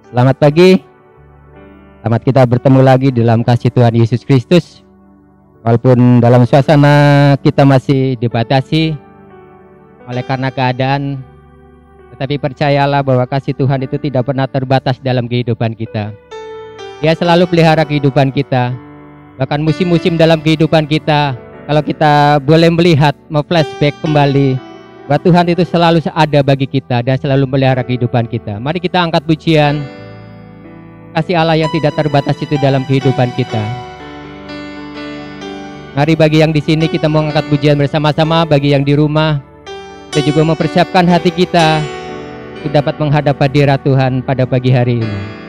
Selamat pagi. Selamat kita bertemu lagi dalam kasih Tuhan Yesus Kristus. Walaupun dalam suasana kita masih dibatasi oleh karena keadaan, tetapi percayalah bahwa kasih Tuhan itu tidak pernah terbatas dalam kehidupan kita. Dia selalu pelihara kehidupan kita. Bahkan musim-musim dalam kehidupan kita, kalau kita boleh melihat, flashback kembali, bahwa Tuhan itu selalu ada bagi kita dan selalu melihara kehidupan kita. Mari kita angkat pujian kasih Allah yang tidak terbatas itu dalam kehidupan kita. Mari bagi yang di sini kita mau angkat pujian bersama-sama, bagi yang di rumah kita juga mempersiapkan hati kita untuk dapat menghadap hadirat Tuhan pada pagi hari ini.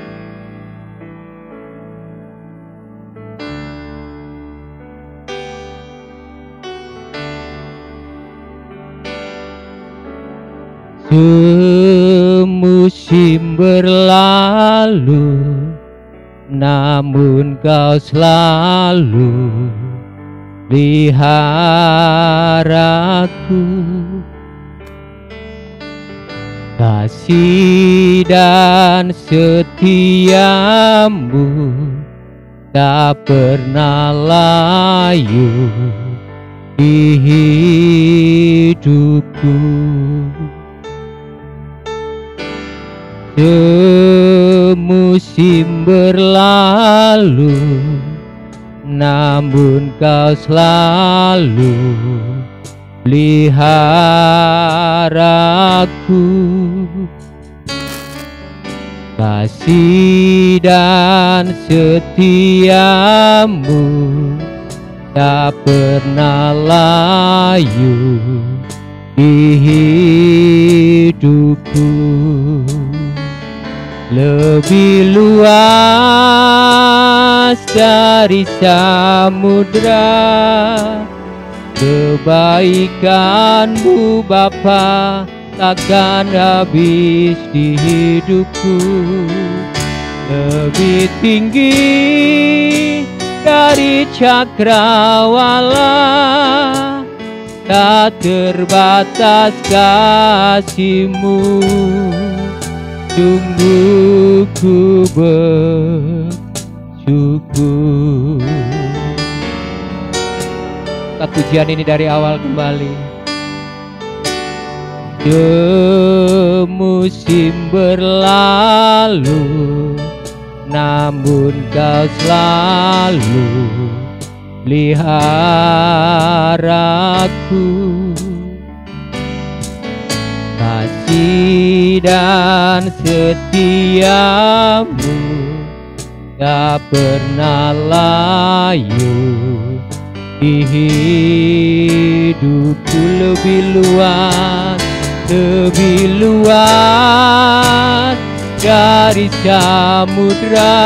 Semusim berlalu, namun Kau selalu peliharaku. Kasih dan setiamu tak pernah layu di hidupku. Semusim berlalu, namun Kau selalu peliharaku. Kasih dan setiamu tak pernah layu di hidupku. Lebih luas dari samudra kebaikan-Mu Bapa, takkan habis di hidupku. Lebih tinggi dari cakrawala, tak terbatas kasih-Mu. Sungguh ku bersyukur. Angkat pujian ini dari awal kembali. Semusim berlalu, namun Kau selalu peliharaku. Kasih dan setiamu tak pernah layu di hidupku. Lebih luas dari samudra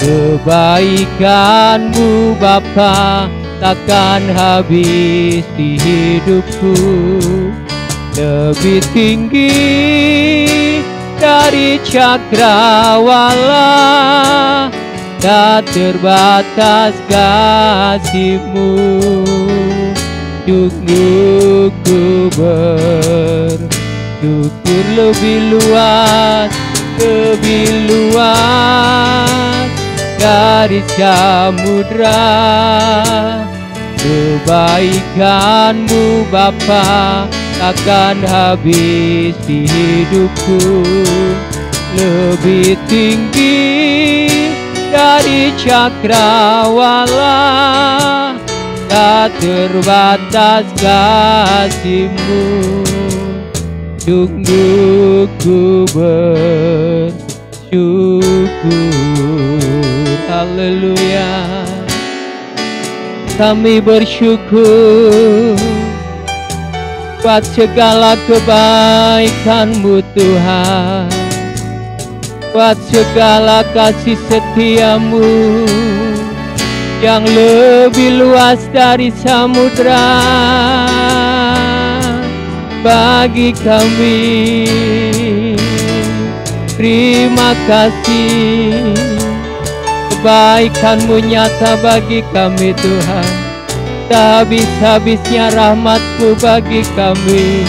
kebaikan-Mu Bapa, takkan habis di hidupku. Lebih tinggi dari cakrawala, tak terbatas kasih-Mu. Sungguh ku bersyukur. Lebih luas dari samudra kebaikan-Mu Bapa, takkan habis di hidupku. Lebih tinggi dari cakrawala, tak terbatas kasih-Mu. Sungguh ku bersyukur. Haleluya. Kami bersyukur buat segala kebaikan-Mu Tuhan, buat segala kasih setia-Mu yang lebih luas dari samudra bagi kami. Terima kasih, kebaikan-Mu nyata bagi kami Tuhan. Tak habis-habisnya rahmat-Mu bagi kami.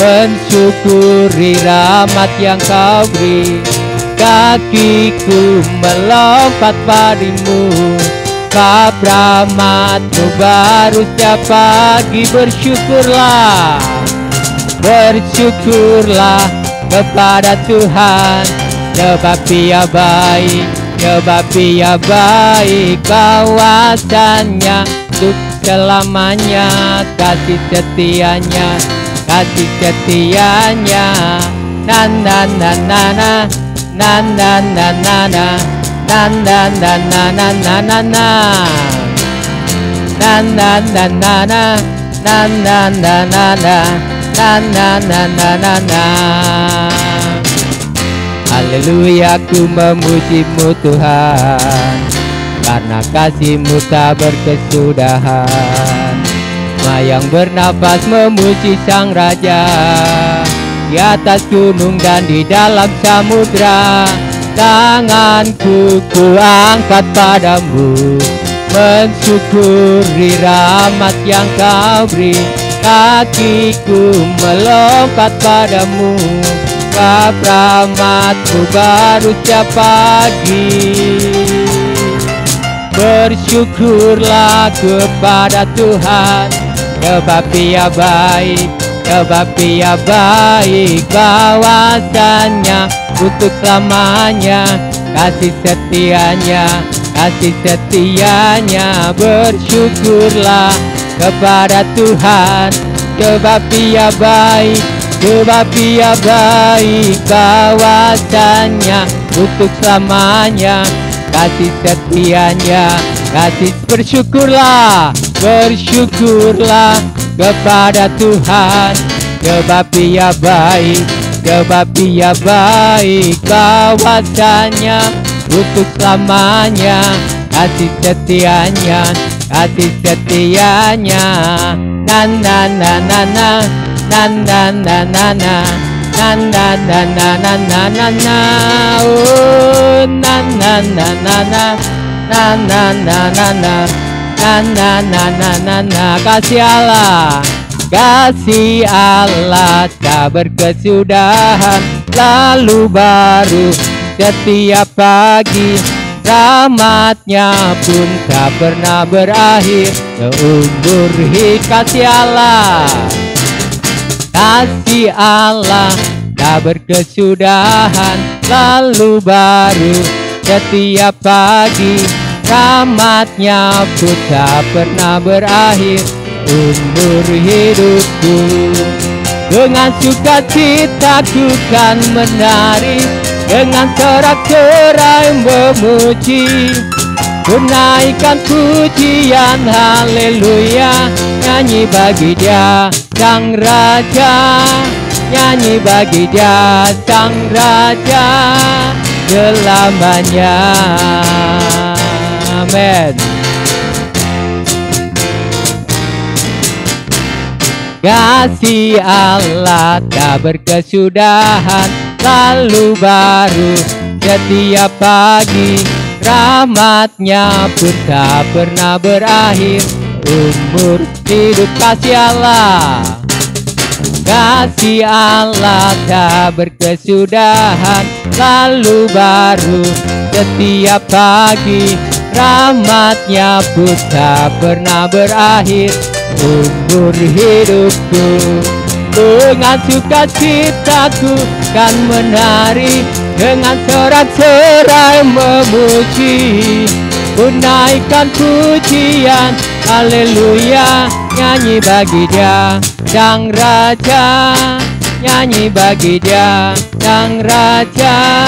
mensyukuri rahmat yang kau beri. Kakiku melompat padamu, sebab rahmat-Mu baru setiap pagi. Bersyukurlah, bersyukurlah kepada Tuhan, sebab Dia baik, sebab Dia baik. Kuasanya untuk selamanya, kasih setianya, kasih setianya. Na na na na na, na na na na na, na na na na na na na na, na na na na na, na na na na na, na na na na na na. Haleluya, ku memuji-Mu Tuhan, karena kasih-Mu tak berkesudahan. Yang bernafas memuji Sang Raja, di atas gunung dan di dalam samudra. Tanganku ku angkat padamu, mensyukuri rahmat yang kau beri. Kakiku melompat padamu, sebab rahmat-Mu baru setiap pagi. Bersyukurlah kepada Tuhan, sebab Dia baik, sebab Dia baik. Kuasanya untuk selamanya, kasih setianya, kasih setianya. Bersyukurlah kepada Tuhan, sebab Dia baik, sebab Dia baik. Kuasanya untuk selamanya, kasih setianya, kasih. Bersyukurlah, bersyukurlah kepada Tuhan, sebab Dia baik, sebab Dia baik. Kuasanya untuk selamanya, kasih setianya, kasih setianya. Na na na na na, na na na na na, na na na na na na na na. Oh, na na na na na, na na na na na, na na na na na na. Kasih Allah, kasih Allah tak berkesudahan, lalu baru setiap pagi. Rahmat-Nya pun tak pernah berakhir seumur hidup. Kasih Allah, kasih Allah tak berkesudahan, lalu baru setiap pagi. Rahmat-Nya pun tak pernah berakhir umur hidupku. Dengan sukacitaku kan menari, dengan sorak-sorai memuji, menaikkan pujian haleluya. Nyanyi bagi Dia Sang Raja, nyanyi bagi Dia Sang Raja selamanya. Amin. Kasih Allah tak berkesudahan, lalu baru setiap pagi. Rahmat-Nya pun tak pernah berakhir umur hidup. Kasih Allah, kasih Allah tak berkesudahan, lalu baru setiap pagi. Rahmat-Nya pun tak pernah berakhir umur hidupku. Dengan sukacitaku kan menari, dengan sorak-sorai memuji, menaikkan pujian haleluya. Nyanyi bagi Dia Sang Raja, nyanyi bagi Dia Sang Raja.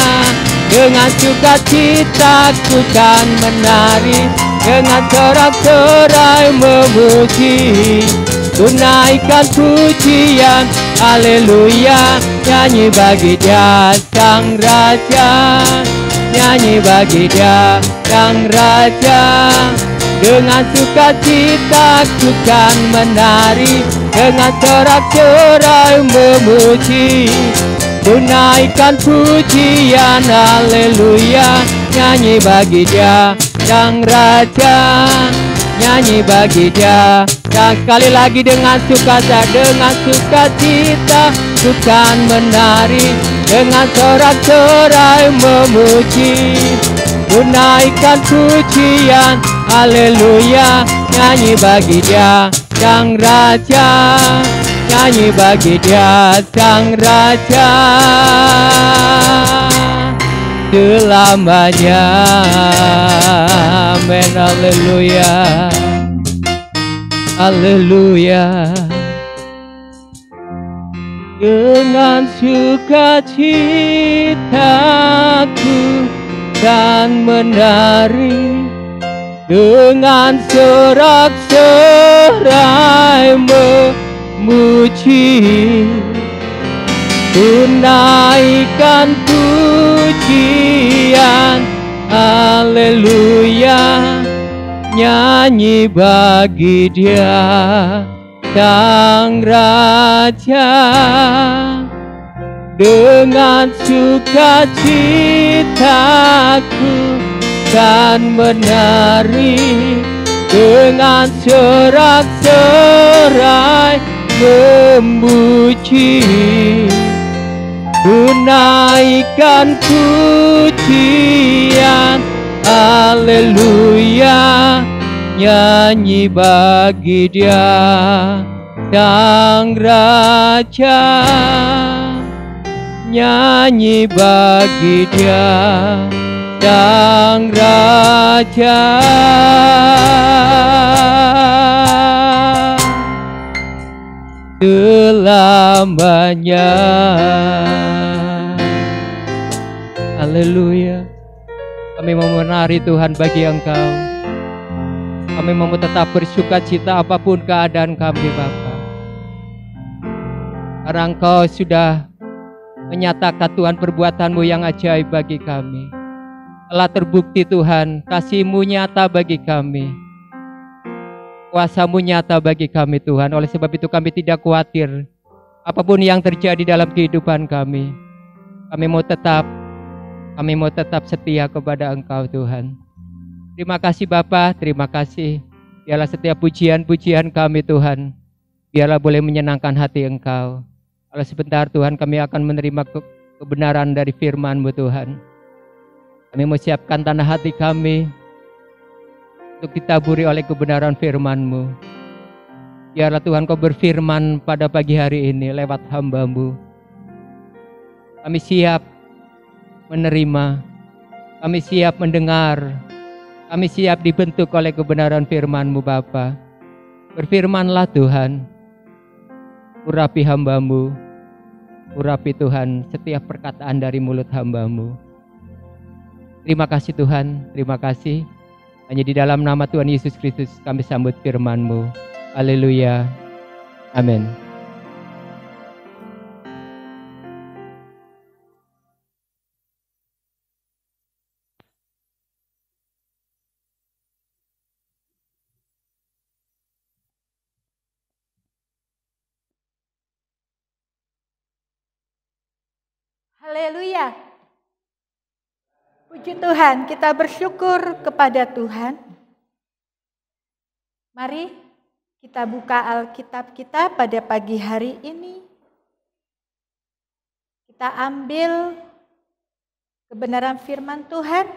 Dengan sukacitaku kan menari, dengan sorak-sorai memuji, tunaikan pujian haleluya. Nyanyi bagi Dia Sang Raja, nyanyi bagi Dia Sang Raja. Dengan sukacitaku kan menari, dengan sorak-sorai memuji, tunaikan pujian haleluya. Nyanyi bagi Dia Sang Raja, nyanyi bagi Dia. Dan sekali lagi dengan sukacita, bukan menari, dengan sorak-sorai memuji, menaikkan pujian, haleluya, nyanyi bagi Dia Sang Raja, nyanyi bagi Dia Sang Raja selamanya. Amin, haleluya, haleluya. Dengan sukacitaku dan menari, dengan sorak-sorai memuji, tunaikan pujian, haleluya, nyanyi bagi Dia Sang Raja. Dengan sukacitaku dan menari, dengan sorak-sorai memuji, tunaikan pujian, haleluya, nyanyi bagi Dia Sang Raja, nyanyi bagi Dia Sang Raja. Selamanya. Haleluya. Kami mau menari Tuhan bagi Engkau. Kami mau tetap bersukacita apapun keadaan kami Bapa. Karena Engkau sudah menyatakan Tuhan perbuatan-Mu yang ajaib bagi kami. Telah terbukti Tuhan, kasih-Mu nyata bagi kami. Kuasa-Mu nyata bagi kami Tuhan. Oleh sebab itu kami tidak khawatir apapun yang terjadi dalam kehidupan kami. Kami mau tetap setia kepada Engkau Tuhan. Terima kasih Bapa, terima kasih. Biarlah setiap pujian-pujian kami Tuhan, biarlah boleh menyenangkan hati Engkau. Kalau sebentar Tuhan kami akan menerima kebenaran dari firman-Mu Tuhan. Kami mau siapkan tanah hati kami untuk ditaburi oleh kebenaran firman-Mu. Biarlah Tuhan Kau berfirman pada pagi hari ini lewat hamba-Mu. Kami siap menerima, kami siap mendengar, kami siap dibentuk oleh kebenaran firman-Mu Bapa. Berfirmanlah Tuhan, urapi hamba-Mu, urapi Tuhan setiap perkataan dari mulut hamba-Mu. Terima kasih Tuhan, terima kasih. Hanya di dalam nama Tuhan Yesus Kristus kami sambut firman-Mu. Haleluya. Amin. Haleluya. Puji Tuhan, kita bersyukur kepada Tuhan. Mari kita buka Alkitab kita pada pagi hari ini. Kita ambil kebenaran firman Tuhan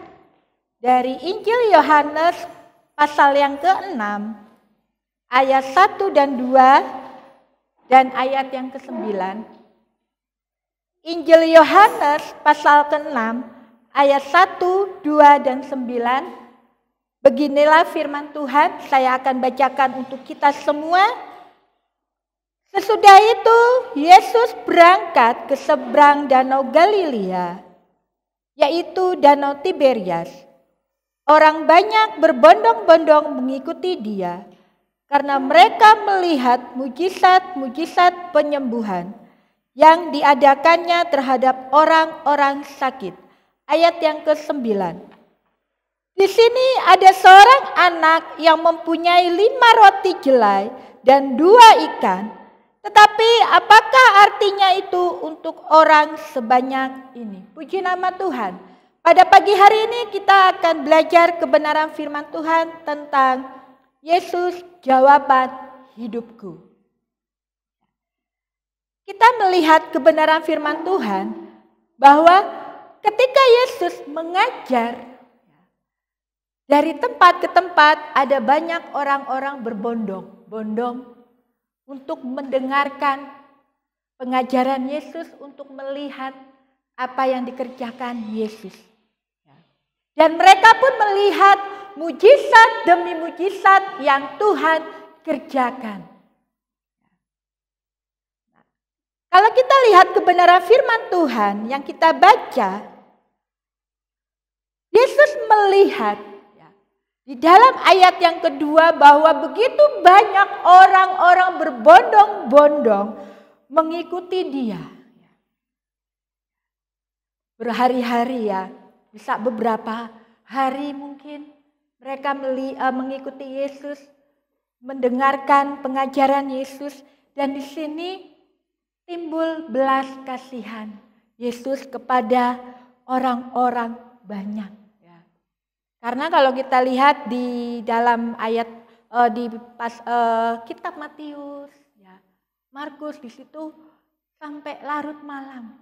dari Injil Yohanes pasal yang ke-6, ayat 1 dan 2, dan ayat yang ke-9. Injil Yohanes pasal ke-6, ayat 1, 2, dan 9. Beginilah firman Tuhan, saya akan bacakan untuk kita semua. Sesudah itu, Yesus berangkat ke seberang danau Galilea, yaitu danau Tiberias. Orang banyak berbondong-bondong mengikuti Dia, karena mereka melihat mujizat-mujizat penyembuhan yang diadakannya terhadap orang-orang sakit. Ayat yang ke-9. Di sini ada seorang anak yang mempunyai 5 roti jelai dan 2 ikan. Tetapi apakah artinya itu untuk orang sebanyak ini? Puji nama Tuhan. Pada pagi hari ini kita akan belajar kebenaran firman Tuhan tentang Yesus jawaban hidupku. Kita melihat kebenaran firman Tuhan bahwa ketika Yesus mengajar dari tempat ke tempat, ada banyak orang-orang berbondong-bondong untuk mendengarkan pengajaran Yesus, untuk melihat apa yang dikerjakan Yesus. Dan mereka pun melihat mujizat demi mujizat yang Tuhan kerjakan. Kalau kita lihat kebenaran firman Tuhan yang kita baca, Yesus melihat di dalam ayat yang kedua bahwa begitu banyak orang-orang berbondong-bondong mengikuti dia. Berhari-hari ya, bisa beberapa hari mungkin mereka mengikuti Yesus, mendengarkan pengajaran Yesus, dan di sini timbul belas kasihan Yesus kepada orang-orang banyak. Karena kalau kita lihat di dalam ayat di kitab Matius, Markus, di situ sampai larut malam,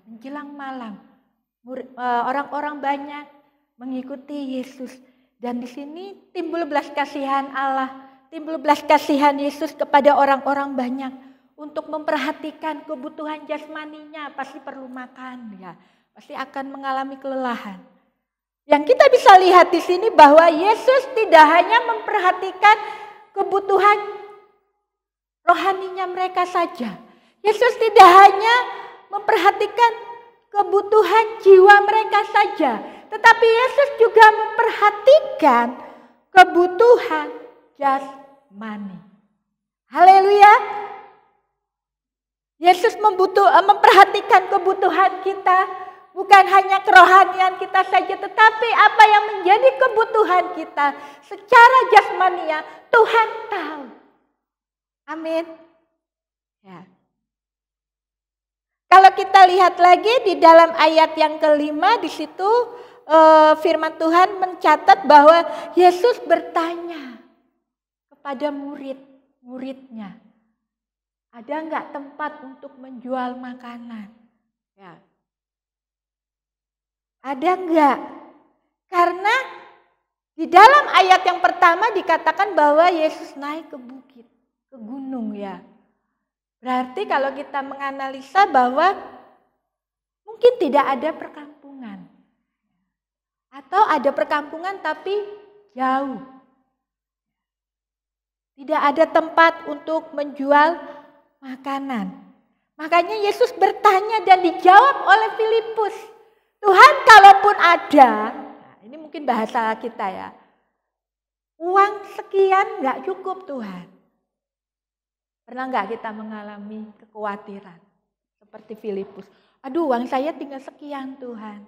menjelang malam, orang-orang banyak mengikuti Yesus, dan di sini timbul belas kasihan Allah, timbul belas kasihan Yesus kepada orang-orang banyak untuk memperhatikan kebutuhan jasmaninya, pasti perlu makan, pasti akan mengalami kelelahan. Yang kita bisa lihat di sini bahwa Yesus tidak hanya memperhatikan kebutuhan rohaninya mereka saja. Yesus tidak hanya memperhatikan kebutuhan jiwa mereka saja, tetapi Yesus juga memperhatikan kebutuhan jasmani. Haleluya. Yesus memperhatikan kebutuhan kita. Bukan hanya kerohanian kita saja, tetapi apa yang menjadi kebutuhan kita secara jasmania, Tuhan tahu. Amin. Kalau kita lihat lagi di dalam ayat yang kelima, di situ firman Tuhan mencatat bahwa Yesus bertanya kepada murid-muridnya, ada enggak tempat untuk menjual makanan? Ada enggak? Karena di dalam ayat yang pertama dikatakan bahwa Yesus naik ke bukit, ke gunung Berarti kalau kita menganalisa bahwa mungkin tidak ada perkampungan. Atau ada perkampungan tapi jauh. Tidak ada tempat untuk menjual makanan. Makanya Yesus bertanya dan dijawab oleh Filipus. Tuhan, kalaupun ada, ini mungkin bahasa kita uang sekian gak cukup Tuhan. Pernah gak kita mengalami kekhawatiran seperti Filipus? Aduh, uang saya tinggal sekian Tuhan.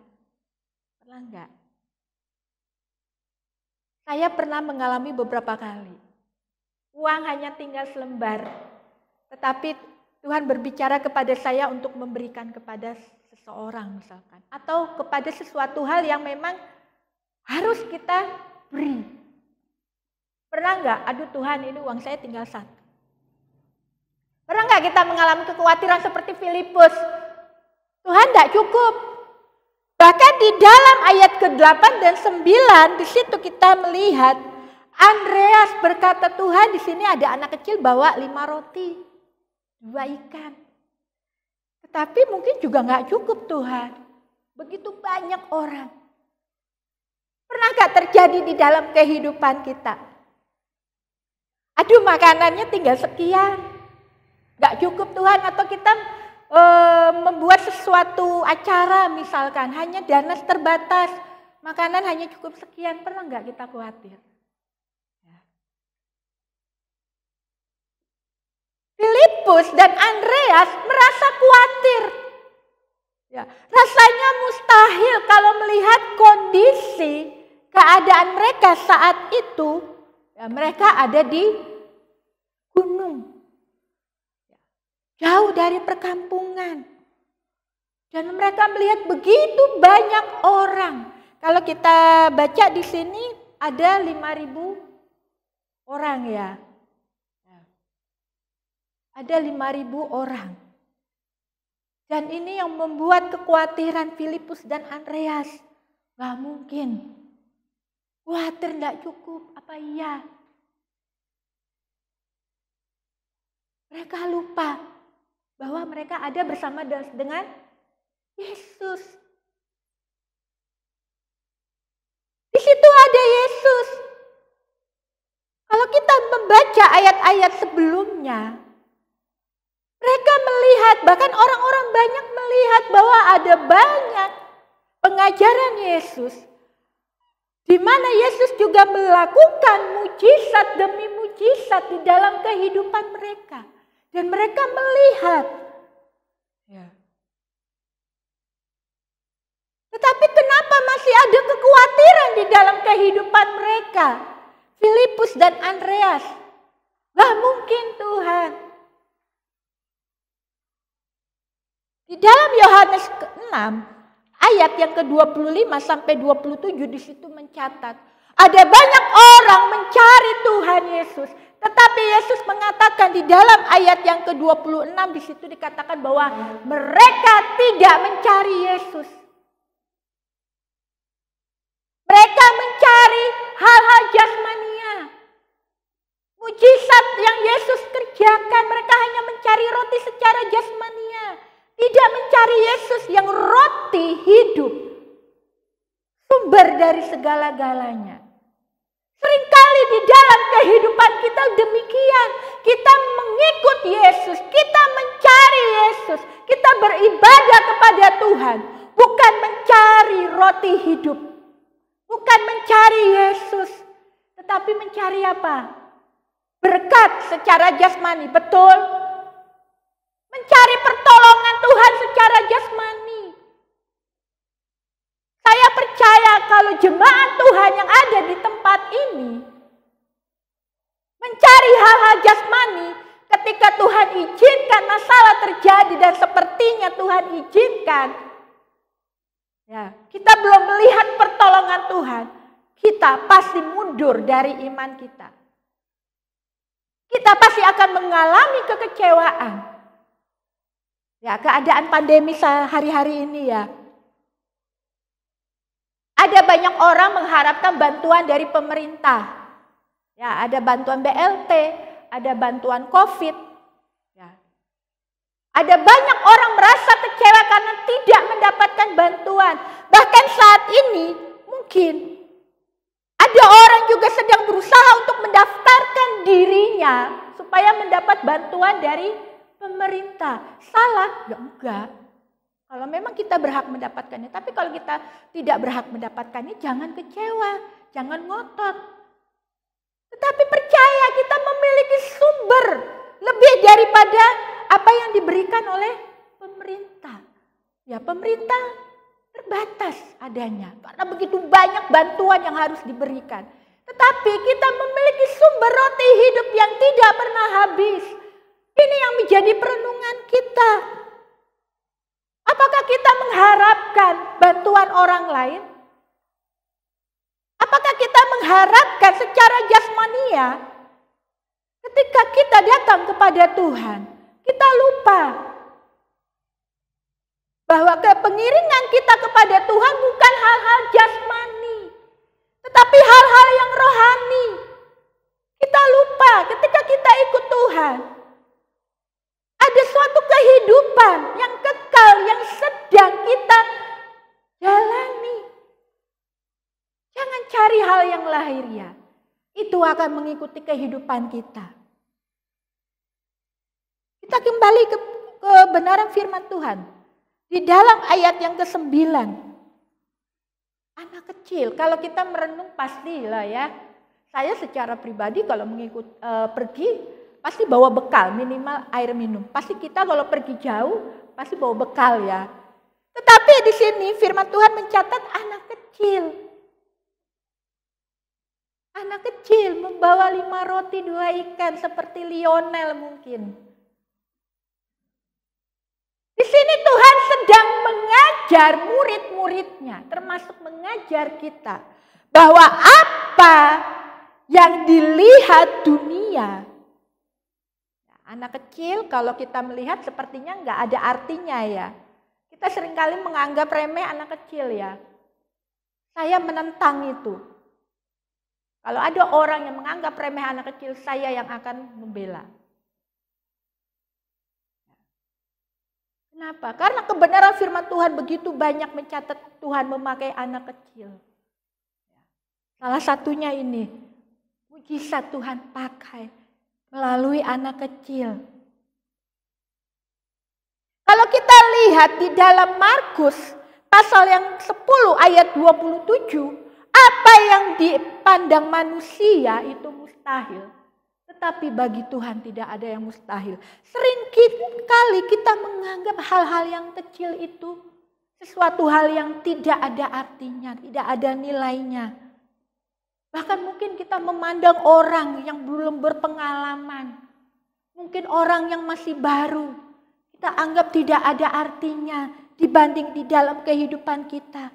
Pernah gak? Saya pernah mengalami beberapa kali. Uang hanya tinggal selembar. Tetapi Tuhan berbicara kepada saya untuk memberikan kepada seseorang misalkan. Atau kepada sesuatu hal yang memang harus kita beri. Pernah enggak? Aduh Tuhan, ini uang saya tinggal 1. Pernah enggak kita mengalami kekhawatiran seperti Filipus? Tuhan enggak cukup. Bahkan di dalam ayat ke-8 dan 9 di situ kita melihat Andreas berkata, Tuhan, di sini ada anak kecil bawa 5 roti, 2 ikan. Tetapi mungkin juga enggak cukup Tuhan. Begitu banyak orang. Pernah enggak terjadi di dalam kehidupan kita? Aduh, makanannya tinggal sekian. Enggak cukup Tuhan, atau kita membuat sesuatu acara misalkan, hanya dana terbatas, makanan hanya cukup sekian. Pernah enggak kita khawatir? Filipus dan Andreas merasa khawatir. Rasanya mustahil kalau melihat kondisi keadaan mereka saat itu. Mereka ada di gunung, jauh dari perkampungan. Dan mereka melihat begitu banyak orang. Kalau kita baca di sini ada 5.000 orang ya. Ada 5.000 orang. Dan ini yang membuat kekhawatiran Filipus dan Andreas. Gak mungkin. Khawatir gak cukup, apa iya? Mereka lupa bahwa mereka ada bersama dengan Yesus. Di situ ada Yesus. Kalau kita membaca ayat-ayat sebelumnya, mereka melihat, bahkan orang-orang banyak melihat bahwa ada banyak pengajaran Yesus, di mana Yesus juga melakukan mujizat demi mujizat di dalam kehidupan mereka. Dan mereka melihat. Ya. Tetapi kenapa masih ada kekhawatiran di dalam kehidupan mereka? Filipus dan Andreas. Gak mungkin Tuhan. Di dalam Yohanes ke-6, ayat yang ke-25 sampai 27 di situ mencatat. Ada banyak orang mencari Tuhan Yesus. Tetapi Yesus mengatakan di dalam ayat yang ke-26 di situ dikatakan bahwa mereka tidak mencari Yesus. Mereka mencari hal-hal jasmania. Mujizat yang Yesus kerjakan, mereka hanya mencari roti secara jasmania. Tidak mencari Yesus yang roti hidup. Sumber dari segala-galanya. Seringkali di dalam kehidupan kita demikian. Kita mengikut Yesus, kita mencari Yesus, kita beribadah kepada Tuhan. Bukan mencari roti hidup. Bukan mencari Yesus. Tetapi mencari apa? Berkat secara jasmani, betul? Mencari pertolongan Tuhan secara jasmani. Saya percaya kalau jemaat Tuhan yang ada di tempat ini mencari hal-hal jasmani ketika Tuhan izinkan masalah terjadi dan sepertinya Tuhan izinkan. Ya, kita belum melihat pertolongan Tuhan, kita pasti mundur dari iman kita. Kita pasti akan mengalami kekecewaan. Ya, keadaan pandemi hari-hari ini ya. Ada banyak orang mengharapkan bantuan dari pemerintah. Ya, ada bantuan BLT, ada bantuan COVID. Ya. Ada banyak orang merasa kecewa karena tidak mendapatkan bantuan. Bahkan saat ini mungkin ada orang juga sedang berusaha untuk mendaftarkan dirinya supaya mendapat bantuan dari pemerintah. Salah? Ya enggak. Kalau memang kita berhak mendapatkannya. Tapi kalau kita tidak berhak mendapatkannya, jangan kecewa, jangan ngotot. Tetapi percaya kita memiliki sumber lebih daripada apa yang diberikan oleh pemerintah. Ya, pemerintah terbatas adanya. Karena begitu banyak bantuan yang harus diberikan. Tetapi kita memiliki sumber roti hidup yang tidak pernah habis. Ini yang menjadi perenungan kita. Apakah kita mengharapkan bantuan orang lain? Apakah kita mengharapkan secara jasmania? Ketika kita datang kepada Tuhan, kita lupa bahwa pengiringan kita kepada Tuhan bukan hal-hal jasmani, tetapi hal-hal yang rohani. Kita lupa ketika kita ikut Tuhan. Ada suatu kehidupan yang kekal yang sedang kita jalani. Jangan cari hal yang lahiriah. Itu akan mengikuti kehidupan kita. Kita kembali ke kebenaran firman Tuhan. Di dalam ayat yang ke-9. Anak kecil, kalau kita merenung pastilah ya. Saya secara pribadi kalau pergi pasti bawa bekal, minimal air minum. Pasti kita kalau pergi jauh, pasti bawa bekal ya. Tetapi di sini firman Tuhan mencatat anak kecil. Anak kecil membawa 5 roti 2 ikan seperti Lionel mungkin. Di sini Tuhan sedang mengajar murid-muridnya, termasuk mengajar kita. Bahwa apa yang dilihat dunia. Anak kecil kalau kita melihat sepertinya nggak ada artinya ya. Kita seringkali menganggap remeh anak kecil ya. Saya menentang itu. Kalau ada orang yang menganggap remeh anak kecil, saya yang akan membela. Kenapa? Karena kebenaran firman Tuhan begitu banyak mencatat Tuhan memakai anak kecil. Salah satunya ini, mujizat Tuhan pakai melalui anak kecil. Kalau kita lihat di dalam Markus pasal yang 10 ayat 27, apa yang dipandang manusia itu mustahil, tetapi bagi Tuhan tidak ada yang mustahil. Sering kali kita menganggap hal-hal yang kecil itu sesuatu hal yang tidak ada artinya, tidak ada nilainya. Bahkan mungkin kita memandang orang yang belum berpengalaman, mungkin orang yang masih baru, kita anggap tidak ada artinya dibanding di dalam kehidupan kita.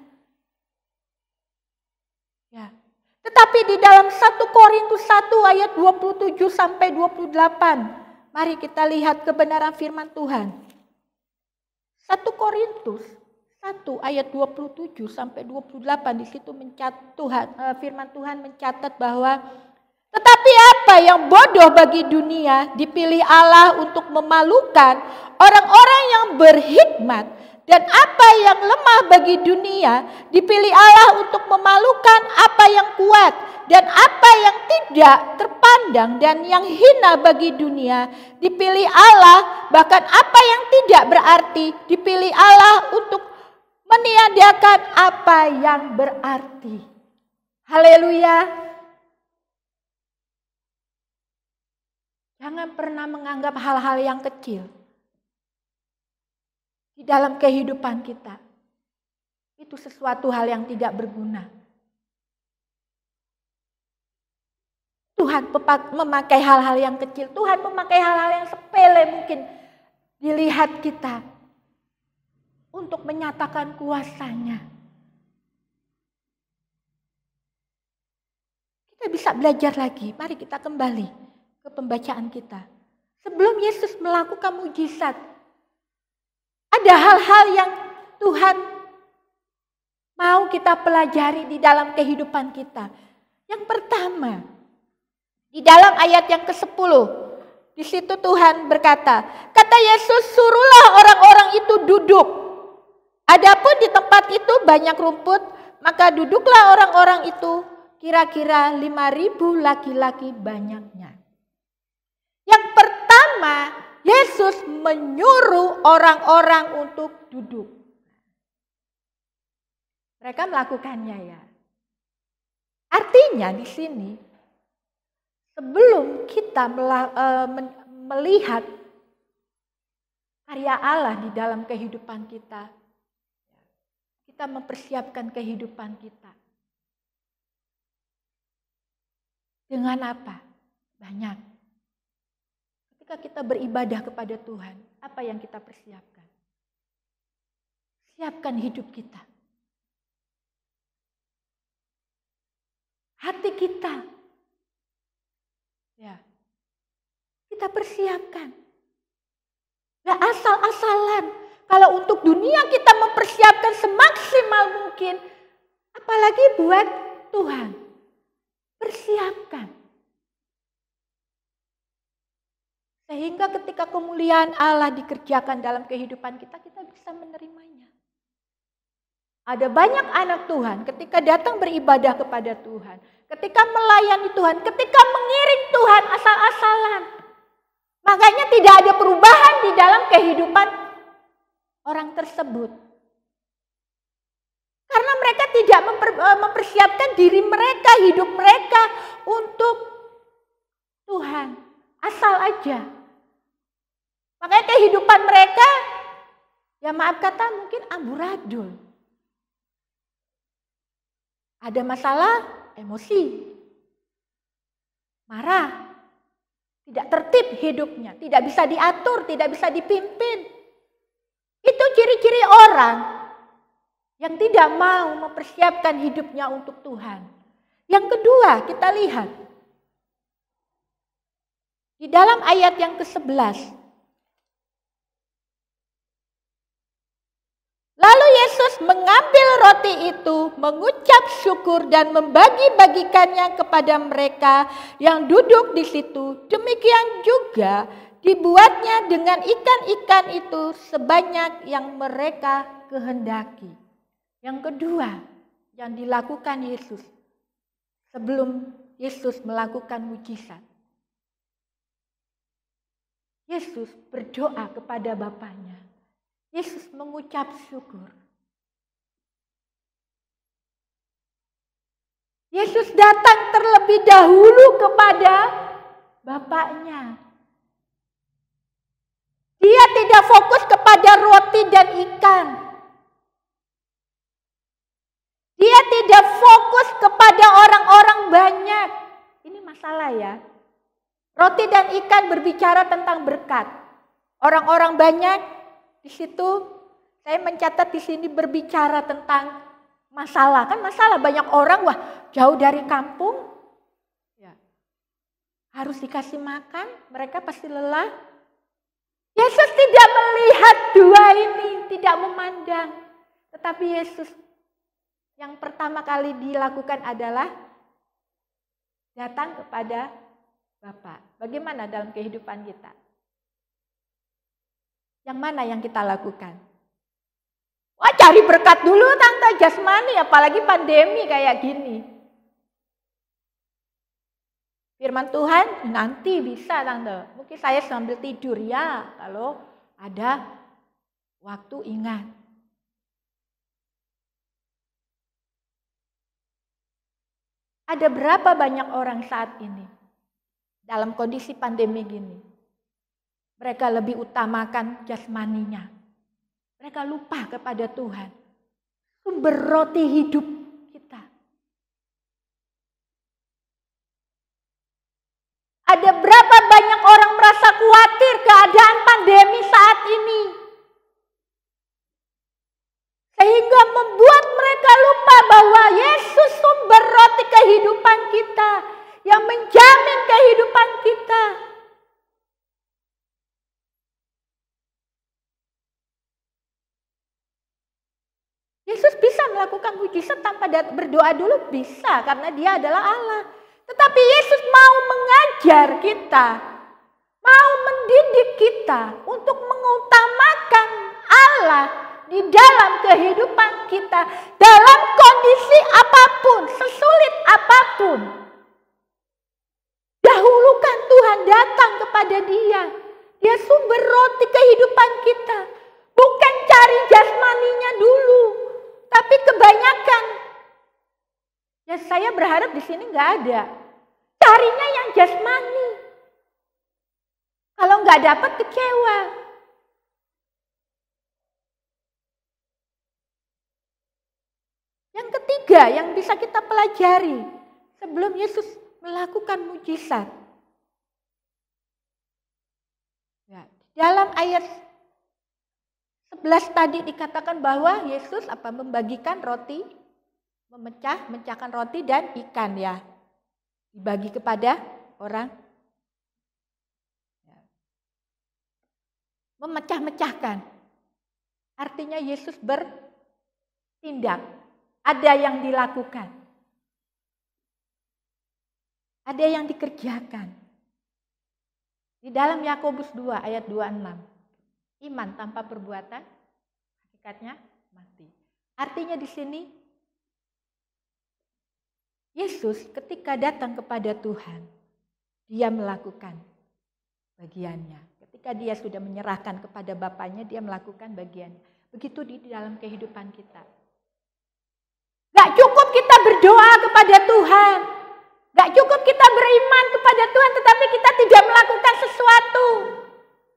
Ya. Tetapi di dalam 1 Korintus 1 ayat 27 sampai 28, mari kita lihat kebenaran firman Tuhan. 1 Korintus 1 ayat 27 sampai 28, di situ firman Tuhan mencatat bahwa tetapi apa yang bodoh bagi dunia dipilih Allah untuk memalukan orang-orang yang berhikmat, dan apa yang lemah bagi dunia dipilih Allah untuk memalukan apa yang kuat, dan apa yang tidak terpandang dan yang hina bagi dunia dipilih Allah, bahkan apa yang tidak berarti dipilih Allah untuk meniadakan apa yang berarti. Haleluya. Jangan pernah menganggap hal-hal yang kecil di dalam kehidupan kita itu sesuatu hal yang tidak berguna. Tuhan memakai hal-hal yang kecil, Tuhan memakai hal-hal yang sepele mungkin dilihat kita untuk menyatakan kuasanya. Kita bisa belajar lagi, mari kita kembali ke pembacaan kita. Sebelum Yesus melakukan mujizat, ada hal-hal yang Tuhan mau kita pelajari di dalam kehidupan kita. Yang pertama, di dalam ayat yang ke-10, di situ Tuhan berkata, kata Yesus, suruhlah orang-orang itu duduk. Adapun di tempat itu banyak rumput, maka duduklah orang-orang itu, kira-kira 5.000 laki-laki banyaknya. Yang pertama, Yesus menyuruh orang-orang untuk duduk. Mereka melakukannya ya. Artinya di sini, sebelum kita melihat karya Allah di dalam kehidupan kita, kita mempersiapkan kehidupan kita. Dengan apa? Banyak. Ketika kita beribadah kepada Tuhan, apa yang kita persiapkan? Siapkan hidup kita. Hati kita. Ya. Kita persiapkan. Gak asal-asalan. Kalau untuk dunia kita mempersiapkan semaksimal mungkin, apalagi buat Tuhan. Persiapkan. Sehingga ketika kemuliaan Allah dikerjakan dalam kehidupan kita, kita bisa menerimanya. Ada banyak anak Tuhan ketika datang beribadah kepada Tuhan, ketika melayani Tuhan, ketika mengiring Tuhan asal-asalan. Makanya tidak ada perubahan di dalam kehidupan orang tersebut. Karena mereka tidak mempersiapkan diri mereka, hidup mereka untuk Tuhan. Asal aja. Makanya kehidupan mereka, ya maaf kata mungkin amburadul. Ada masalah, emosi. Marah. Tidak tertib hidupnya, tidak bisa diatur, tidak bisa dipimpin. Itu ciri-ciri orang yang tidak mau mempersiapkan hidupnya untuk Tuhan. Yang kedua, kita lihat Di dalam ayat yang ke-11. Lalu Yesus mengambil roti itu, mengucap syukur dan membagi-bagikannya kepada mereka yang duduk di situ. Demikian juga dibuatnya dengan ikan-ikan itu sebanyak yang mereka kehendaki. Yang kedua yang dilakukan Yesus sebelum Yesus melakukan mujizat. Yesus berdoa kepada Bapaknya. Yesus mengucap syukur. Yesus datang terlebih dahulu kepada Bapaknya. Dia tidak fokus kepada roti dan ikan. Dia tidak fokus kepada orang-orang banyak. Ini masalah ya. Roti dan ikan berbicara tentang berkat. Orang-orang banyak di situ saya mencatat di sini berbicara tentang masalah. Kan masalah banyak orang jauh dari kampung. Ya. Harus dikasih makan, mereka pasti lelah. Yesus tidak melihat dua ini, tidak memandang. Tetapi Yesus yang pertama kali dilakukan adalah datang kepada Bapa. Bagaimana dalam kehidupan kita? Yang mana yang kita lakukan? Cari berkat dulu tante, jasmani, apalagi pandemi kayak gini. Firman Tuhan nanti bisa tante. Mungkin saya sambil tidur ya, kalau ada waktu ingat. Ada berapa banyak orang saat ini dalam kondisi pandemi gini? Mereka lebih utamakan jasmaninya. Mereka lupa kepada Tuhan. Sumber roti hidup kita. Ada berapa banyak orang merasa khawatir keadaan pandemi saat ini. Sehingga membuat mereka lupa bahwa Yesus sumber roti kehidupan kita. Yang menjamin kehidupan kita. Yesus bisa melakukan mujizat tanpa berdoa dulu, bisa karena dia adalah Allah. Tetapi Yesus mau mengajar kita, mau mendidik kita untuk mengutamakan Allah di dalam kehidupan kita, dalam kondisi apapun, sesulit apapun. Dahulukan Tuhan datang kepada Dia. Dia sumber roti kehidupan kita. Bukan cari jasmaninya dulu. Tapi kebanyakan, ya saya berharap di sini nggak ada. Carinya yang jasmani. Kalau nggak dapat kecewa. Yang ketiga yang bisa kita pelajari sebelum Yesus melakukan mujizat. Ya, dalam ayat 11 tadi dikatakan bahwa Yesus membagikan roti, memecahkan roti dan ikan ya. Dibagi kepada orang. Ya. Memecah-mecahkan. Artinya Yesus bertindak. Ada yang dilakukan. Ada yang dikerjakan. Di dalam Yakobus 2 ayat 26. Iman tanpa perbuatan, hakikatnya mati. Artinya di sini, Yesus ketika datang kepada Tuhan, dia melakukan bagiannya. Ketika dia sudah menyerahkan kepada Bapaknya, dia melakukan bagiannya. Begitu di dalam kehidupan kita. Gak cukup kita berdoa kepada Tuhan. Gak cukup kita beriman kepada Tuhan, tetapi kita tidak melakukan sesuatu.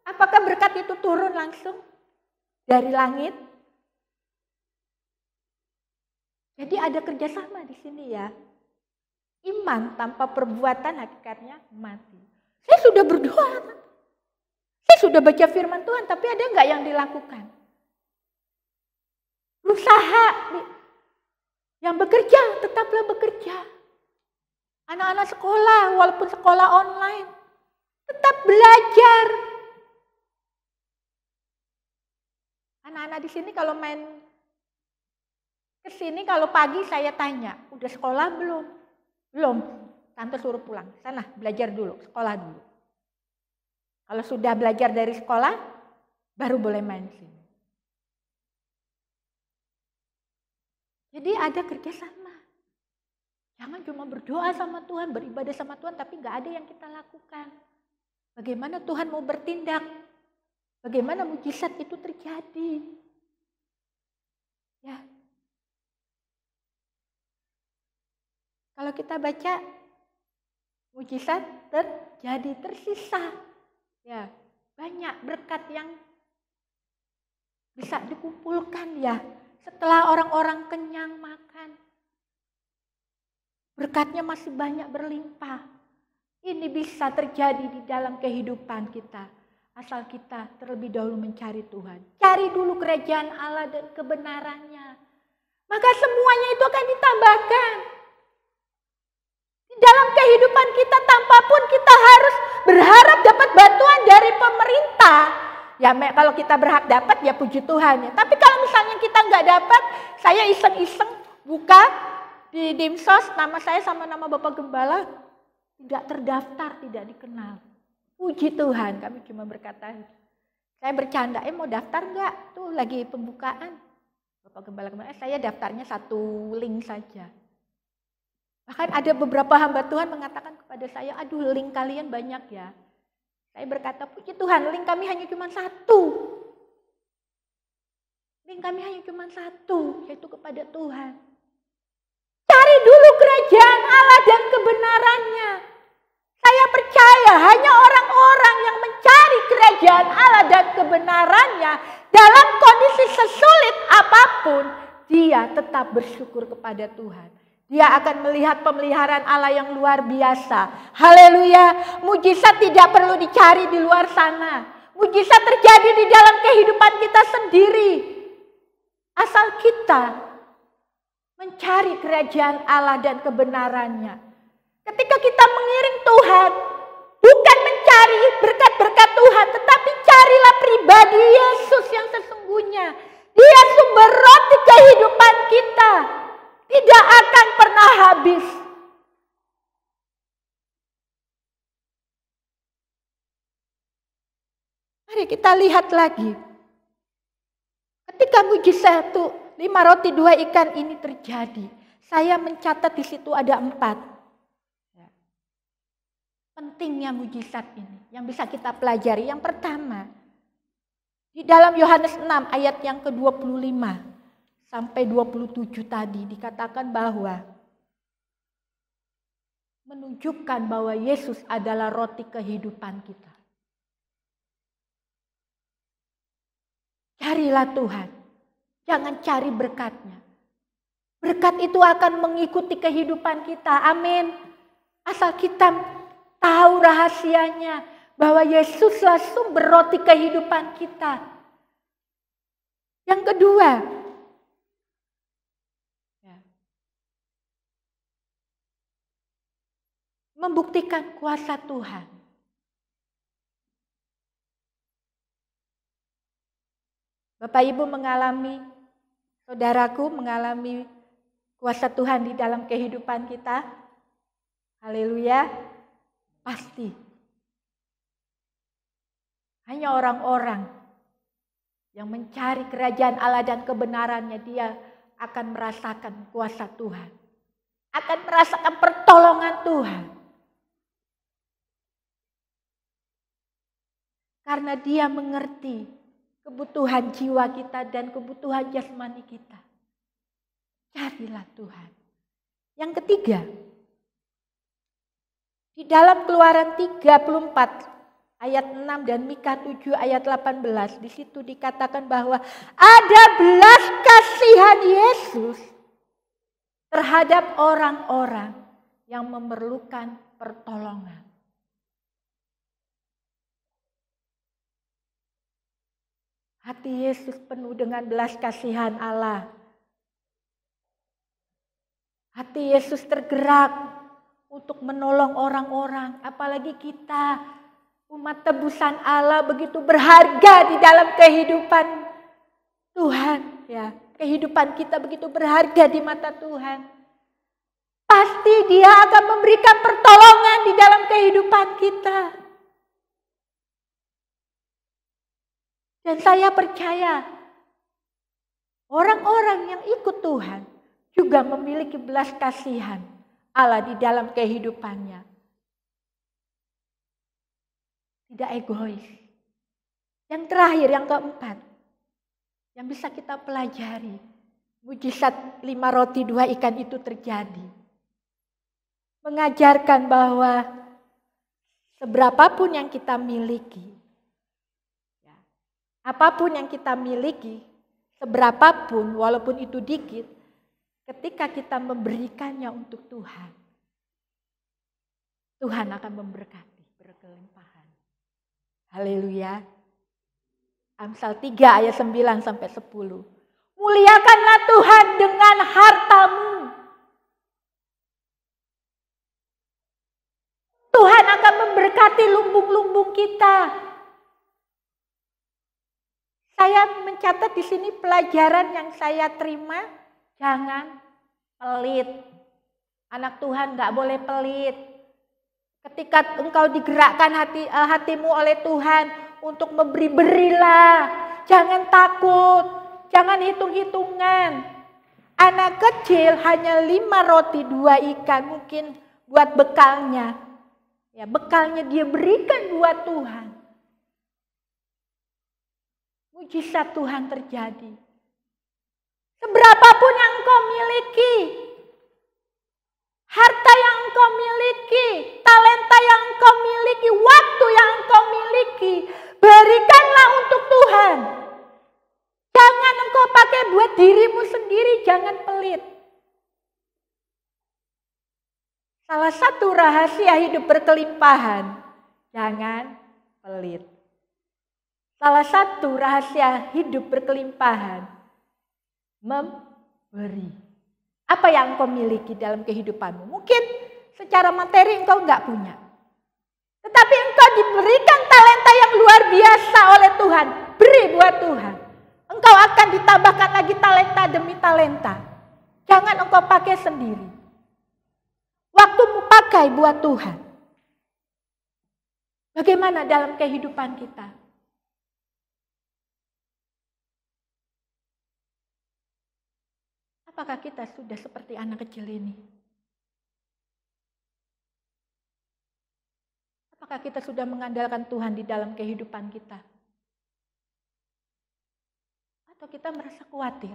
Apakah berkat itu turun langsung dari langit? Jadi ada kerjasama di sini ya. Iman tanpa perbuatan hakikatnya mati. Saya sudah berdoa. Saya sudah baca firman Tuhan, tapi ada nggak yang dilakukan? Berusaha. Yang bekerja, tetaplah bekerja. Anak-anak sekolah, walaupun sekolah online. Tetap belajar. Anak-anak di sini kalau main ke sini, kalau pagi saya tanya, udah sekolah belum? Belum. Tante suruh pulang. Sana belajar dulu, sekolah dulu. Kalau sudah belajar dari sekolah, baru boleh main sini. Jadi ada kerjasama. Jangan cuma berdoa sama Tuhan, beribadah sama Tuhan, tapi nggak ada yang kita lakukan. Bagaimana Tuhan mau bertindak? Bagaimana mujizat itu terjadi? Ya. Kalau kita baca, mujizat terjadi, tersisa. Ya, banyak berkat yang bisa dikumpulkan ya. Setelah orang-orang kenyang makan, berkatnya masih banyak berlimpah. Ini bisa terjadi di dalam kehidupan kita. Asal kita terlebih dahulu mencari Tuhan. Cari dulu kerajaan Allah dan kebenarannya. Maka semuanya itu akan ditambahkan. Di dalam kehidupan kita tanpa pun kita harus berharap dapat bantuan dari pemerintah. Ya kalau kita berhak dapat ya puji Tuhan ya. Tapi kalau misalnya kita nggak dapat, saya iseng-iseng buka di Dimsos, nama saya sama nama Bapak Gembala tidak terdaftar, tidak dikenal. Puji Tuhan, kami cuma berkata, saya bercanda, mau daftar nggak? Tuh lagi pembukaan. Bapak Gembala kemarin, saya daftarnya satu link saja. Bahkan ada beberapa hamba Tuhan mengatakan kepada saya, aduh link kalian banyak ya. Saya berkata, puji Tuhan, link kami hanya cuma satu. Link kami hanya cuma satu, yaitu kepada Tuhan. Cari dulu kerajaan Allah dan kebenarannya. Saya percaya hanya orang-orang yang mencari kerajaan Allah dan kebenarannya dalam kondisi sesulit apapun, dia tetap bersyukur kepada Tuhan. Dia akan melihat pemeliharaan Allah yang luar biasa. Haleluya. Mujizat tidak perlu dicari di luar sana. Mujizat terjadi di dalam kehidupan kita sendiri. Asal kita mencari kerajaan Allah dan kebenarannya. Ketika kita mengiring Tuhan, bukan mencari berkat-berkat Tuhan, tetapi carilah pribadi Yesus yang sesungguhnya. Dia sumber roti kehidupan kita. Tidak akan pernah habis. Mari kita lihat lagi. Ketika mujizat itu 5 roti 2 ikan ini terjadi, saya mencatat di situ ada 4. Pentingnya mujizat ini yang bisa kita pelajari. Yang pertama, di dalam Yohanes 6 ayat yang ke-25 sampai 27 tadi dikatakan bahwa menunjukkan bahwa Yesus adalah roti kehidupan kita. Carilah Tuhan, jangan cari berkatnya. Berkat itu akan mengikuti kehidupan kita, amin. Asal kita tahu rahasianya bahwa Yesuslah sumber roti kehidupan kita. Yang kedua, membuktikan kuasa Tuhan. Bapak Ibu mengalami, saudaraku mengalami kuasa Tuhan di dalam kehidupan kita. Haleluya. Pasti. Hanya orang-orang yang mencari kerajaan Allah dan kebenarannya, dia akan merasakan kuasa Tuhan. Akan merasakan pertolongan Tuhan. Karena dia mengerti kebutuhan jiwa kita dan kebutuhan jasmani kita. Carilah Tuhan. Yang ketiga, di dalam Keluaran 34 ayat 6 dan Mika 7 ayat 18, di situ dikatakan bahwa ada belas kasihan Yesus terhadap orang-orang yang memerlukan pertolongan. Hati Yesus penuh dengan belas kasihan Allah. Hati Yesus tergerak untuk menolong orang-orang, apalagi kita Umat tebusan Allah begitu berharga di dalam kehidupan Tuhan, ya. Kehidupan kita begitu berharga di mata Tuhan. Pasti Dia akan memberikan pertolongan di dalam kehidupan kita. Dan saya percaya orang-orang yang ikut Tuhan juga memiliki belas kasihan Allah di dalam kehidupannya. Tidak egois. Yang terakhir, yang keempat, yang bisa kita pelajari, mujizat 5 roti 2 ikan itu terjadi. Mengajarkan bahwa seberapapun yang kita miliki, apapun yang kita miliki, seberapapun walaupun itu dikit, ketika kita memberikannya untuk Tuhan, Tuhan akan memberkati berkelimpahan. Haleluya. Amsal 3 ayat 9 sampai 10. Muliakanlah Tuhan dengan hartamu. Tuhan akan memberkati lumbung-lumbung kita. Saya mencatat di sini pelajaran yang saya terima, jangan pelit. Anak Tuhan gak boleh pelit. Ketika engkau digerakkan hatimu oleh Tuhan untuk memberi, berilah. Jangan takut, jangan hitung-hitungan. Anak kecil hanya 5 roti 2 ikan mungkin buat bekalnya. Ya, bekalnya dia berikan buat Tuhan. Mujizat Tuhan terjadi. Seberapapun yang engkau miliki, harta yang engkau miliki, talenta yang engkau miliki, waktu yang engkau miliki, berikanlah untuk Tuhan. Jangan engkau pakai buat dirimu sendiri, jangan pelit. Salah satu rahasia hidup berkelimpahan, jangan pelit. Salah satu rahasia hidup berkelimpahan, memberi. Apa yang engkau miliki dalam kehidupanmu? Mungkin secara materi engkau enggak punya. Tetapi engkau diberikan talenta yang luar biasa oleh Tuhan. Beri buat Tuhan. Engkau akan ditambahkan lagi talenta demi talenta. Jangan engkau pakai sendiri. Waktumu pakai buat Tuhan. Bagaimana dalam kehidupan kita? Apakah kita sudah seperti anak kecil ini? Apakah kita sudah mengandalkan Tuhan di dalam kehidupan kita? Atau kita merasa khawatir?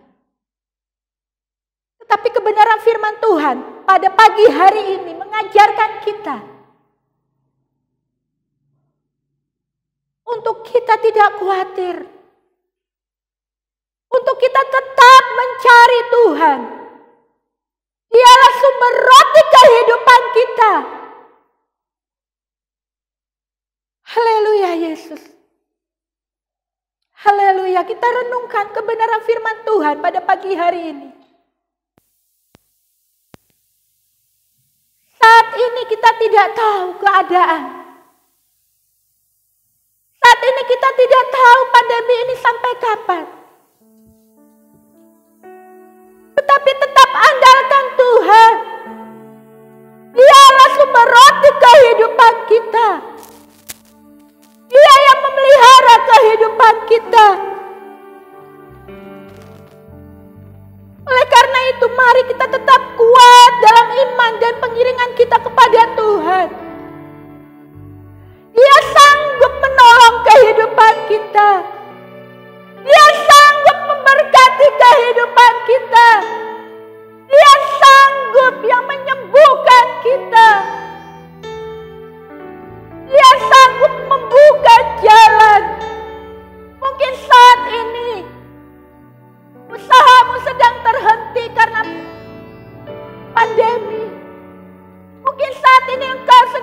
Tetapi kebenaran firman Tuhan pada pagi hari ini mengajarkan kita untuk kita tidak khawatir. Untuk kita tetap mencari Tuhan. Dialah sumber roti kehidupan kita. Haleluya Yesus. Haleluya, kita renungkan kebenaran firman Tuhan pada pagi hari ini. Saat ini kita tidak tahu keadaan. Saat ini kita tidak tahu pandemi ini sampai kapan. Tetapi tetap andalkan Tuhan. Dialah sumber roti kehidupan kita. Dia yang memelihara kehidupan kita. Oleh karena itu mari kita tetap kuat dalam iman dan pengiringan kita kepada Tuhan. Dia sanggup menolong kehidupan kita. Dia sanggup memberkati kehidupan kita. Dia sanggup yang menyembuhkan kita. Dia sanggup membuka jalan. Mungkin saat ini usahamu sedang terhenti karena pandemi. Mungkin saat ini engkau sedang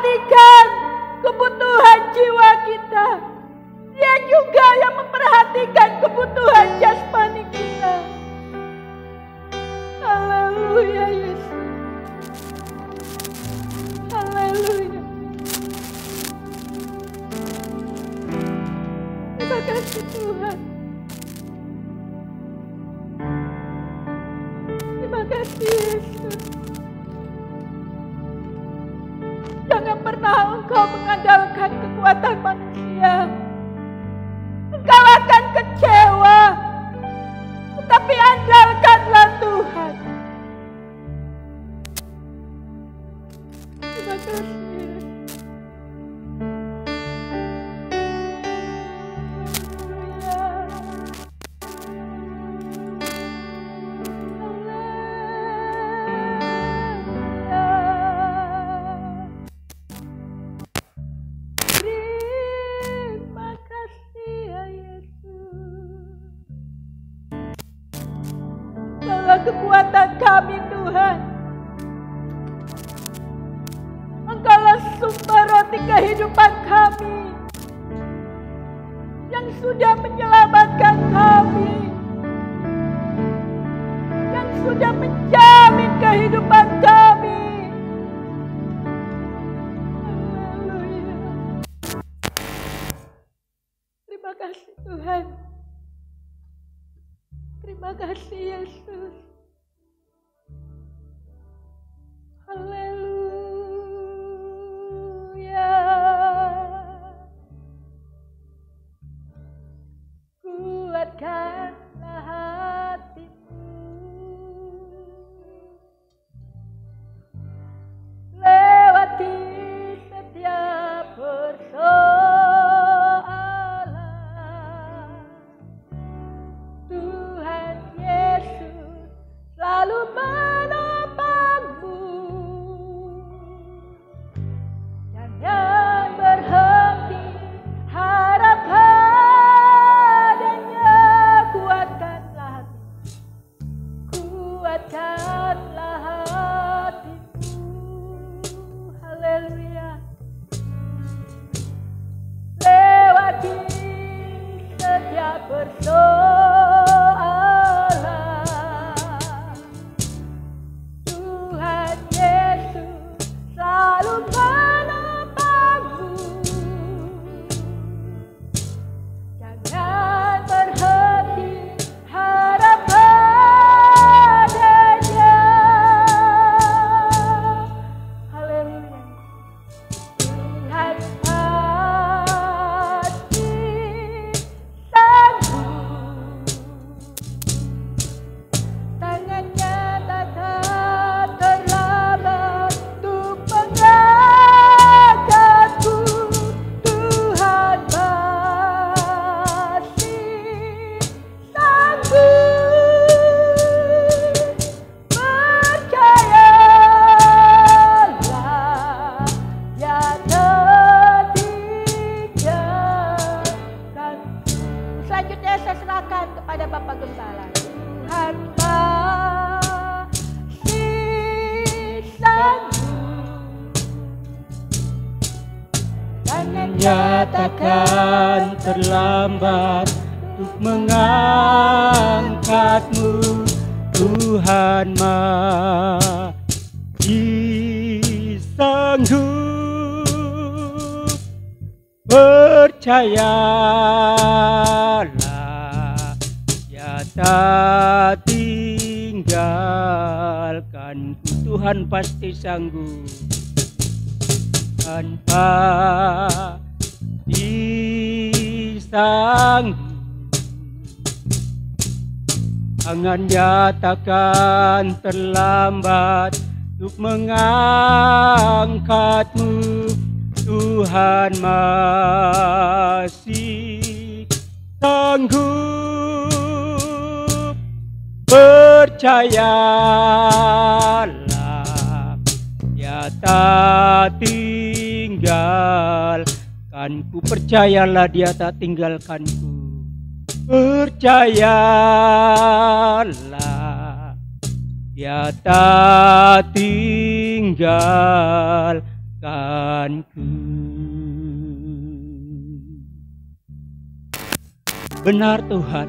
memperhatikan kebutuhan jiwa kita. Dia juga yang memperhatikan kebutuhan jasmani kita. Haleluya Yesus. Haleluya. Terima kasih Tuhan. Terima kasih Yesus. Jangan pernah engkau mengandalkan kekuatan manusia. Engkau akan kecewa. Tetapi andalkanlah Tuhan. Terima kasih. Kekuatan kami Tuhan. Engkaulah sumber roti kehidupan kami yang sudah menyelamatkan kami, yang sudah menjamin kehidupan kami. Haleluya. Terima kasih Tuhan. Terima kasih Yesus. Haleluya. Kuatkanlah hatimu, lewati setiap persoalan. Tuhan Yesus selalu menopangmu. Jangan berhenti harap padanya. Kuatkanlah hatimu, kuatkanlah hatimu. Haleluya. Lewati setiap persoalan. Tuhan Yesus selalu menopangmu. Jangan berhenti harap padanya. Haleluya. Tuhan pasti sanggup. Tangannya takkan terlambat untuk mengangkatku. Tuhan pasti sanggup. Percayalah, Dia tertinggalkan. Selanjutnya saya serahkan kepada Bapak Gembala. Tuhan pasti sanggup. Tangannya takkan terlambat untuk mengangkatmu. Tuhan masih sanggup. Percayalah, Dia tak tinggalkanku. Tuhan pasti sanggup. Tanpa disanggup, tangannya takkan terlambat untuk mengangkatmu. Tuhan masih sanggup. Percayalah, Dia tak tinggalkanku. Percayalah, Dia tak tinggalkanku. Percayalah, Dia tak tinggalkanku. menguatkanku. Benar Tuhan,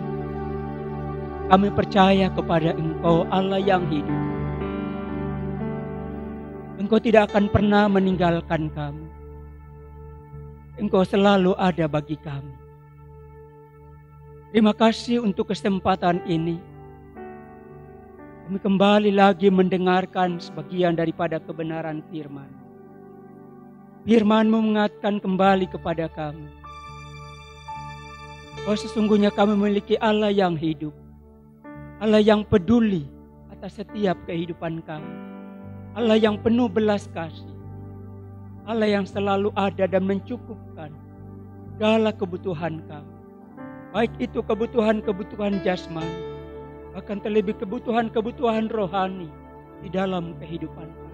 kami percaya kepada Engkau Allah yang hidup. Engkau tidak akan pernah meninggalkan kami. Engkau selalu ada bagi kami. Terima kasih untuk kesempatan ini. Kami kembali lagi mendengarkan sebagian daripada kebenaran firman. Firman-Mu mengingatkan kembali kepada kami bahwa sesungguhnya kami memiliki Allah yang hidup, Allah yang peduli atas setiap kehidupan kami, Allah yang penuh belas kasih, Allah yang selalu ada dan mencukupkan segala kebutuhan kami, baik itu kebutuhan-kebutuhan jasmani, bahkan terlebih kebutuhan-kebutuhan rohani di dalam kehidupan kami.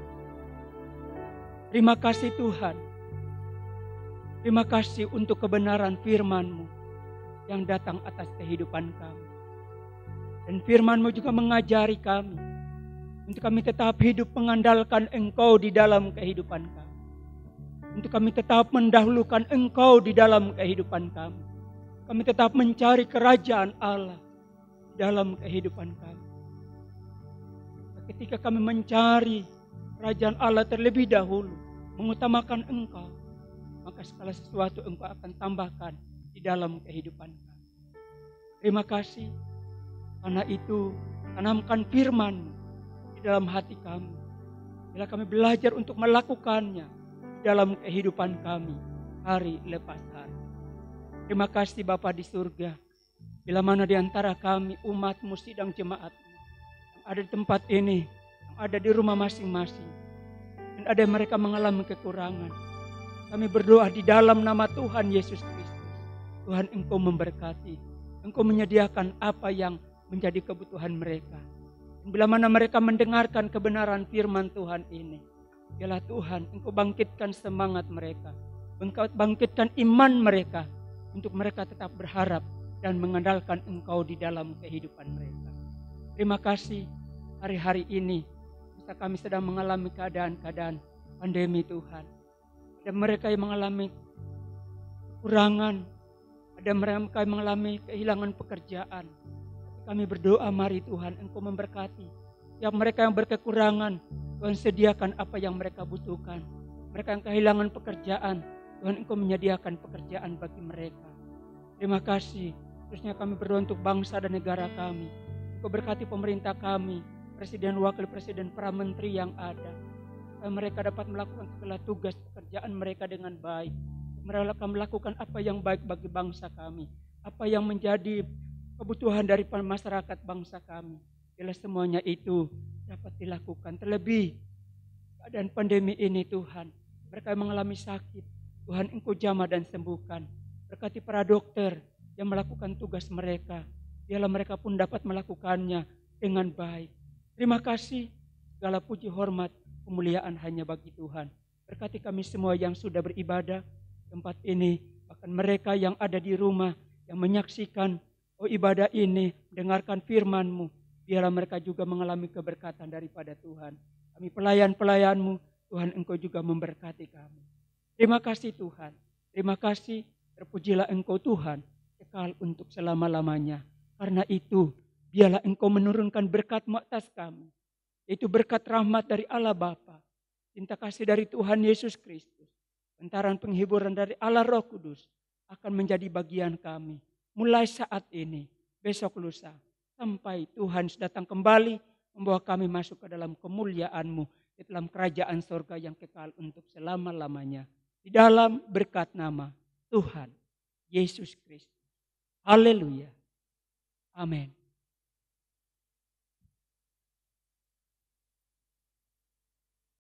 Terima kasih Tuhan, terima kasih untuk kebenaran firman-Mu yang datang atas kehidupan kami. Dan firman-Mu juga mengajari kami untuk kami tetap hidup mengandalkan Engkau di dalam kehidupan kami. Untuk kami tetap mendahulukan Engkau di dalam kehidupan kami. Kami tetap mencari kerajaan Allah di dalam kehidupan kami. Ketika kami mencari kerajaan Allah terlebih dahulu, mengutamakan Engkau, maka segala sesuatu Engkau akan tambahkan di dalam kehidupan kami. Terima kasih. Karena itu, tanamkan firman-Mu di dalam hati kami. Bila kami belajar untuk melakukannya di dalam kehidupan kami hari lepas hari. Terima kasih Bapa di surga. Bila mana di antara kami umat-Mu sidang jemaat-Mu yang ada di tempat ini, yang ada di rumah masing-masing, dan ada mereka mengalami kekurangan, kami berdoa di dalam nama Tuhan Yesus Kristus. Tuhan, Engkau memberkati, Engkau menyediakan apa yang menjadi kebutuhan mereka. Dan bila mana mereka mendengarkan kebenaran firman Tuhan ini, biarlah Tuhan Engkau bangkitkan semangat mereka, Engkau bangkitkan iman mereka, untuk mereka tetap berharap dan mengandalkan Engkau di dalam kehidupan mereka. Terima kasih hari-hari ini, bisa kami sedang mengalami keadaan-keadaan pandemi Tuhan. Ada mereka yang mengalami kekurangan, ada mereka yang mengalami kehilangan pekerjaan. Kami berdoa, mari Tuhan Engkau memberkati. Yang mereka yang berkekurangan, Tuhan sediakan apa yang mereka butuhkan. Mereka yang kehilangan pekerjaan, Tuhan Engkau menyediakan pekerjaan bagi mereka. Terima kasih. Terusnya kami berdoa untuk bangsa dan negara kami. Engkau berkati pemerintah kami, Presiden, Wakil Presiden, para menteri yang ada. Supaya mereka dapat melakukan segala tugas pekerjaan mereka dengan baik. Mereka melakukan apa yang baik bagi bangsa kami. Apa yang menjadi kebutuhan dari masyarakat bangsa kami. Bila semuanya itu dapat dilakukan. Terlebih keadaan pandemi ini Tuhan. Mereka yang mengalami sakit, Tuhan Engkau jamah dan sembuhkan. Berkati para dokter yang melakukan tugas mereka. Biarlah mereka pun dapat melakukannya dengan baik. Terima kasih. Segala puji, hormat, kemuliaan hanya bagi Tuhan. Berkati kami semua yang sudah beribadah tempat ini, bahkan mereka yang ada di rumah yang menyaksikan ibadah ini, dengarkan firman-Mu, biarlah mereka juga mengalami keberkatan daripada Tuhan. Kami pelayan-pelayan-Mu, Tuhan Engkau juga memberkati kami. Terima kasih Tuhan, terima kasih, terpujilah Engkau Tuhan, kekal untuk selama-lamanya. Karena itu, biarlah Engkau menurunkan berkat-Mu atas kami, yaitu berkat rahmat dari Allah Bapa, cinta kasih dari Tuhan Yesus Kristus, bentaran penghiburan dari Allah Roh Kudus akan menjadi bagian kami. Mulai saat ini, besok lusa, sampai Tuhan datang kembali membawa kami masuk ke dalam kemuliaan-Mu, di dalam kerajaan surga yang kekal untuk selama-lamanya. Di dalam berkat nama Tuhan Yesus Kristus. Haleluya. Amin.